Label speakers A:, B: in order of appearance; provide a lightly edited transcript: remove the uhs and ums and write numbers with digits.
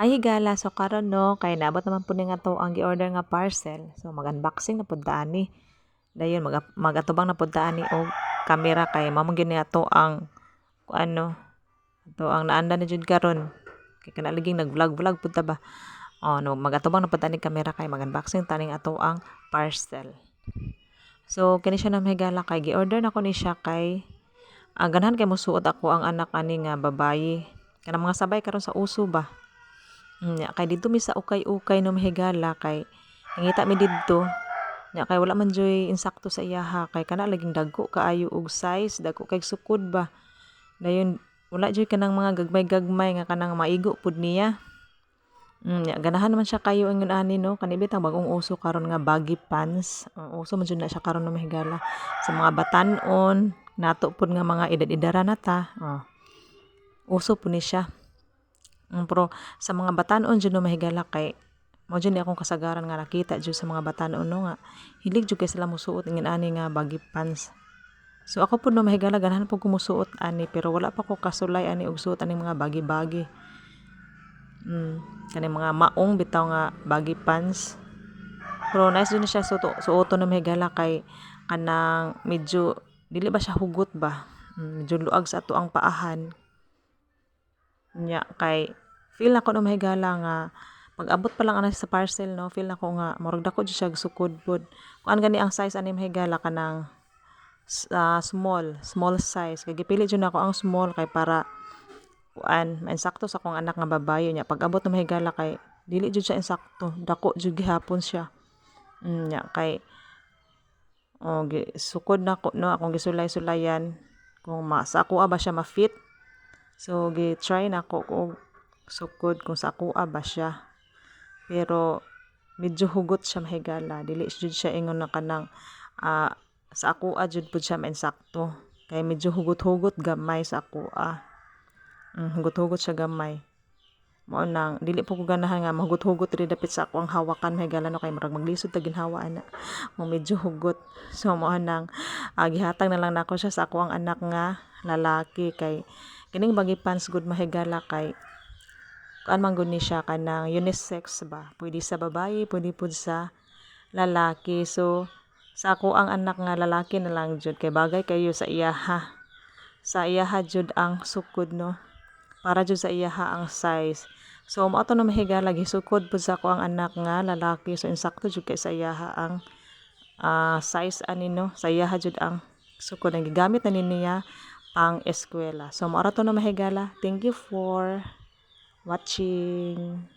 A: Ay higala, so karon no, kay naabot naman po ni nga to ang gi-order nga parcel. So mag-unboxing na pud ta ani. Dayon magatubang na pud ta ani og camera kay mamo gyud ni ato ang ano, ato ang naanda na jud karon. Kay kana laging nag-vlog pud ta ba. Oh, no, magatubang na pud ta ni camera kay mag-unboxing ta ning ato ang parcel. So kini siya na higala kay gi-order na ko ni siya kay ganahan kay mosuot ako ang anak ani nga babayi. Kanang mga sabay karon sa uso ba. Nya kay didto mi sa ukay-ukay no mahigala kay nangita mi didto nya kay wala man joy insakto sa iyaha kay kana laging dagko kaayo og size dagko kay sukod ba dayon wala joy kanang mga gagmay-gagmay nga kanang maigo pud niya. Nya ganahan naman siya kayo ingon ani no kanibit ang bagong uso karon nga baggy pants. Uso man jud na siya karon no mahigala sa mga batan-on nato pud nga mga edad-edara na ta. Uso pud ni siya. Pero sa mga batan-on jud no mahigala kay mao jud ni akong kasagaran nga nakita jud sa mga batan-on no nga hilig jud kay sila mosuot ingin ani nga baggy pants. So ako pud no mahigala ganahan pud ko mosuot ani pero wala pa ko kasulay ani og suot ani mga baggy-baggy. Kani mga maong bitaw nga baggy pants. Pero nice jud ni siya suoton no mahigala kay kanang medyo dili ba siya hugot ba. Medyo luag sa ato ang paahan. Nya kay feel nako no mahigala nga pag-abot pa lang ana sa parcel no feel nako nga murag dako jud siya sukod pod kuan gani ang size ani mahigala kanang small size kay gipili jud nako ang small kay para kuan mainsakto sa akong anak nga babayo nya pag-abot no mahigala kay dili jud siya insakto dako jud gihapon siya. Nya kay sukod nako no akong gisulay-sulayan kung sa ako ba siya ma-fit. So gi-try nako og sukod kung sa akoa ba siya. Pero medyo hugot siya mahigala. Dili jud siya ingon na kanang sa akoa jud pud siya mainsakto. Kay medyo hugot-hugot gamay sa akoa. Hugot-hugot siya gamay. Mao nang dili po ko ganahan nga mahugot-hugot ri dapit sa ako ang hawakan mahigala no kay murag maglisod ta ginhawa ana. Mo medyo hugot. So mao nang gihatag na lang nako siya sa ako ang anak nga lalaki kay kining baggy pants good mahigala kay kuan man gud ni siya kanang unisex ba pwede sa babaye pwede pud sa lalaki. So sa ako ang anak nga lalaki na lang jud kay bagay kayo sa iyaha jud ang sukod no para jud sa iyaha ang size. So mao to no mahigala gisukod pud sa ako ang anak nga lalaki so insakto jud kay sa iyaha ang size ani no sa iyaha jud ang sukod ang gigamit na niya pang eskwela. So mao ra to no mahigala. Thank you for watching.